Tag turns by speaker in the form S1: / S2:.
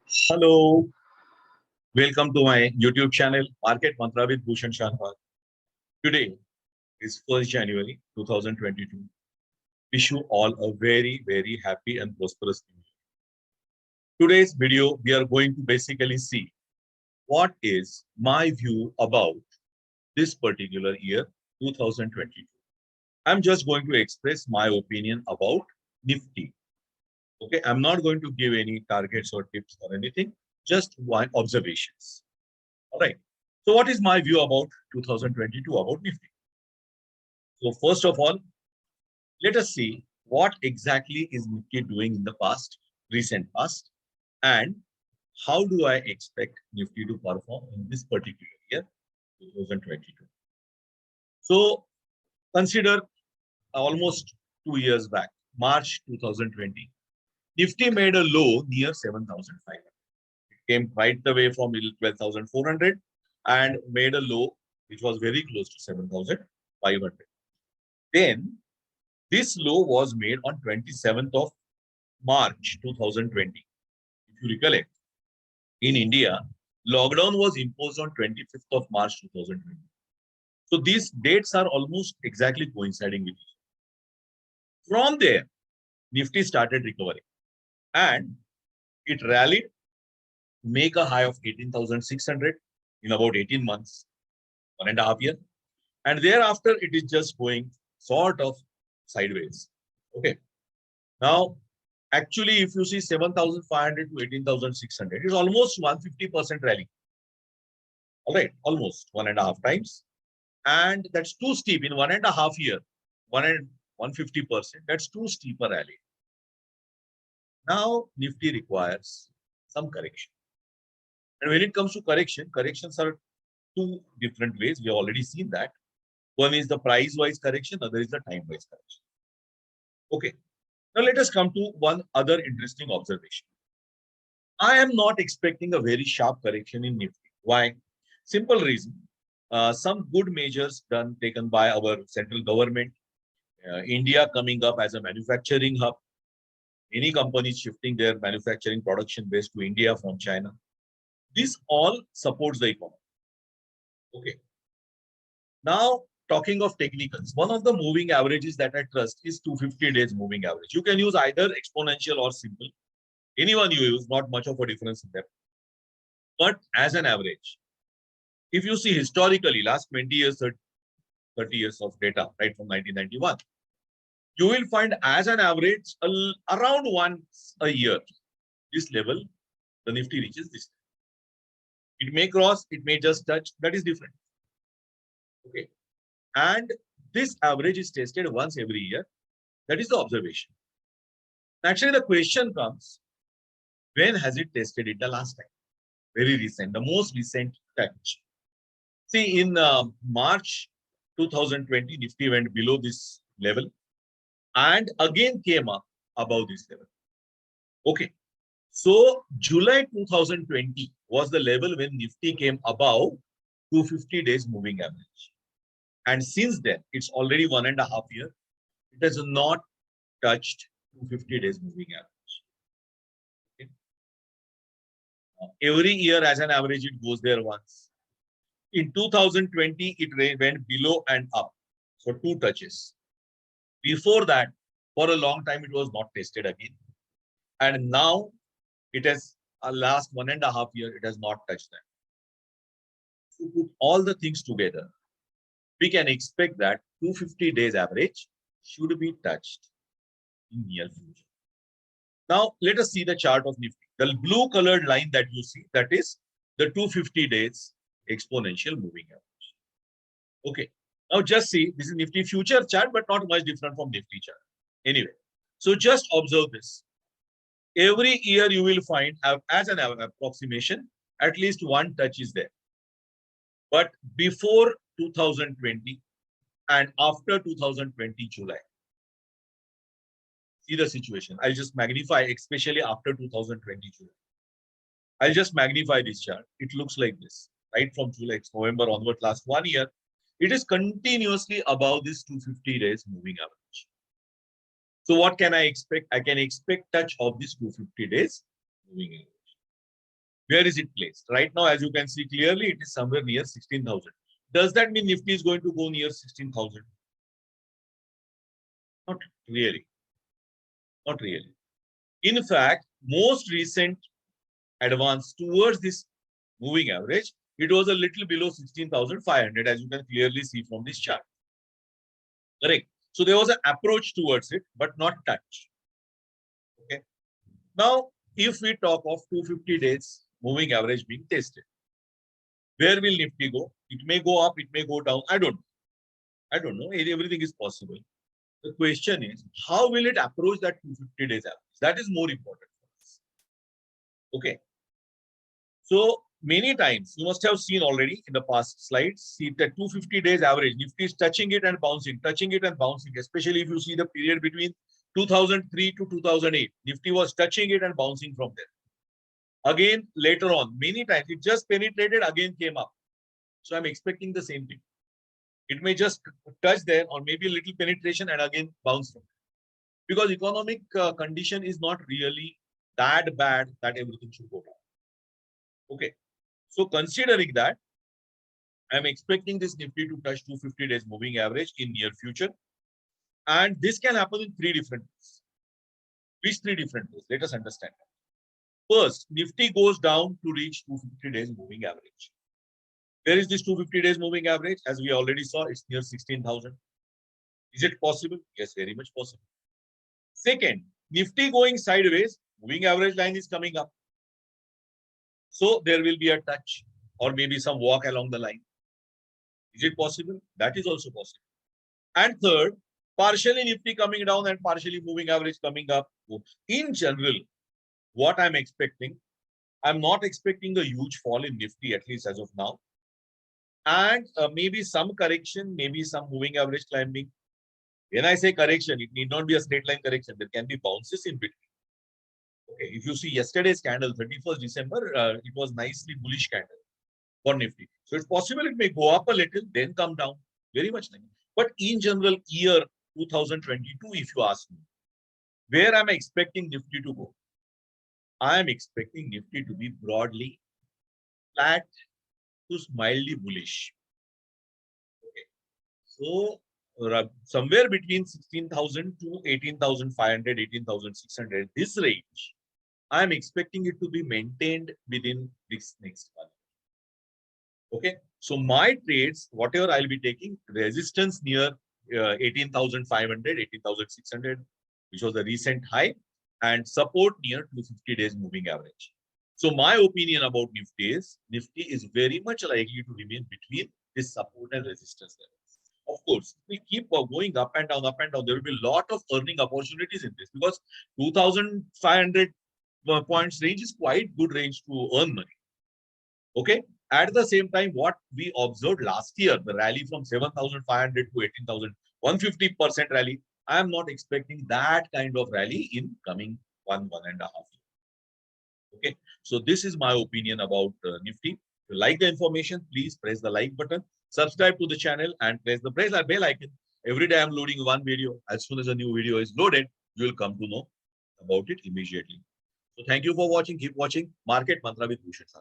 S1: Hello, welcome to my YouTube channel, Market Mantra with Bhushan Shanwar. Today is 1st January 2022. Wish you all a very, very happy and prosperous new year. Today's video, we are going to basically see what is my view about this particular year, 2022. I'm just going to express my opinion about Nifty. Okay, I'm not going to give any targets or tips or anything, just one observations. All right. So what is my view about 2022 about Nifty? So first of all, let us see what exactly is Nifty doing in the past, recent past, and how do I expect Nifty to perform in this particular year, 2022. So consider almost 2 years back, March 2020, Nifty made a low near 7,500. It came right away from 12,400 and made a low which was very close to 7,500. Then this low was made on 27th of March 2020. If you recollect, in India, lockdown was imposed on 25th of March 2020. So these dates are almost exactly coinciding with each other. From there, Nifty started recovering and it rallied, make a high of 18,600 in about 18 months, 1.5 years. And thereafter, it is just going sort of sideways. Okay. Now, actually, if you see 7,500 to 18,600, it's almost 150% rally. All right, almost 1.5 times. And that's too steep in 1.5 years, 150%. That's too steep a rally. Now, Nifty requires some correction. And when it comes to correction, corrections are two different ways. We have already seen that. One is the price-wise correction, other is the time-wise correction. Okay. Now let us come to one other interesting observation. I am not expecting a very sharp correction in Nifty. Why? Simple reason. Some good measures taken by our central government. India coming up as a manufacturing hub. Many companies shifting their manufacturing production base to India from China. This all supports the economy. Okay. Now, talking of technicals, one of the moving averages that I trust is 250 days moving average. You can use either exponential or simple. Anyone you use, not much of a difference in them. But as an average, if you see historically, last 20 years, 30 years of data, right from 1991, you will find as an average around once a year, this level, the Nifty reaches this. It may cross, it may just touch, that is different. Okay. And this average is tested once every year. That is the observation. Actually, the question comes, when has it tested it the last time? Very recent, the most recent touch. See, in March 2020, Nifty went below this level and again came up above this level. Okay. So July 2020 was the level when Nifty came above 250 days moving average. And since then, it's already 1.5 years. It has not touched 250 days moving average. Okay. Every year, as an average, it goes there once. In 2020, it went below and up. So 2 touches. Before that, for a long time, it was not tested again. And now, it has last 1.5 years, it has not touched that. To put all the things together, we can expect that 250 days average should be touched in near future. Now, let us see the chart of Nifty. The blue colored line that you see, that is the 250 days exponential moving average. Okay. Now, just see, this is Nifty future chart, but not much different from Nifty chart. Anyway, so just observe this. Every year you will find, as an approximation, at least one touch is there. But before 2020 and after 2020 July, see the situation. I'll just magnify, especially after 2020 July. I'll just magnify this chart. It looks like this, right from July, November onward, last 1 year. It is continuously above this 250 days moving average. So what can I expect? I can expect touch of this 250 days moving average. Where is it placed? Right now, as you can see clearly, it is somewhere near 16,000. Does that mean Nifty is going to go near 16,000? Not really. Not really. In fact, most recent advance towards this moving average, it was a little below 16,500, as you can clearly see from this chart. Correct. So there was an approach towards it, but not touch. Okay. Now, if we talk of 250 days moving average being tested, where will Nifty go? It may go up, it may go down. I don't know. I don't know. Everything is possible. The question is, how will it approach that 250 days average? That is more important for us. Okay. So many times you must have seen already in the past slides, see that 250 days average, Nifty is touching it and bouncing, especially if you see the period between 2003 to 2008. Nifty was touching it and bouncing from there. Again, later on, many times it just penetrated, again came up. So I'm expecting the same thing. It may just touch there or maybe a little penetration and again bounce from there. Because economic condition is not really that bad that everything should go down. Okay. So considering that, I'm expecting this Nifty to touch 250 days moving average in near future. And this can happen in three different ways. Which three different ways? Let us understand that. First, Nifty goes down to reach 250 days moving average. Where is this 250 days moving average? As we already saw, it's near 16,000. Is it possible? Yes, very much possible. Second, Nifty going sideways, moving average line is coming up. So there will be a touch or maybe some walk along the line. Is it possible? That is also possible. And third, partially Nifty coming down and partially moving average coming up. In general, what I'm expecting, I'm not expecting a huge fall in Nifty, at least as of now. And maybe some correction, maybe some moving average climbing. When I say correction, it need not be a straight line correction. There can be bounces in between. Okay, if you see yesterday's candle, 31st December, it was nicely bullish candle for Nifty. So it's possible it may go up a little, then come down. Very much nice. But in general, year 2022, if you ask me, where am I expecting Nifty to go? I am expecting Nifty to be broadly flat to mildly bullish. Okay. So somewhere between 16,000 to 18,500, 18,600, this range, I am expecting it to be maintained within this next one. Okay. So my trades, whatever I'll be taking, resistance near 18,500, 18,600, which was the recent high, and support near 250 days moving average. So my opinion about Nifty is very much likely to remain between this support and resistance levels. Of course, we keep going up and down, up and down. There will be a lot of earning opportunities in this because 2,500 points range is quite good range to earn money. Okay. At the same time, what we observed last year, the rally from 7,500 to 18,000, 150% rally. I am not expecting that kind of rally in coming 1.5 years. Okay. So this is my opinion about Nifty. If you like the information, please press the like button, subscribe to the channel and press the bell icon. Every day I'm loading one video. As soon as a new video is loaded, you will come to know about it immediately. So thank you for watching. Keep watching Market Mantra with Bhushan Sir.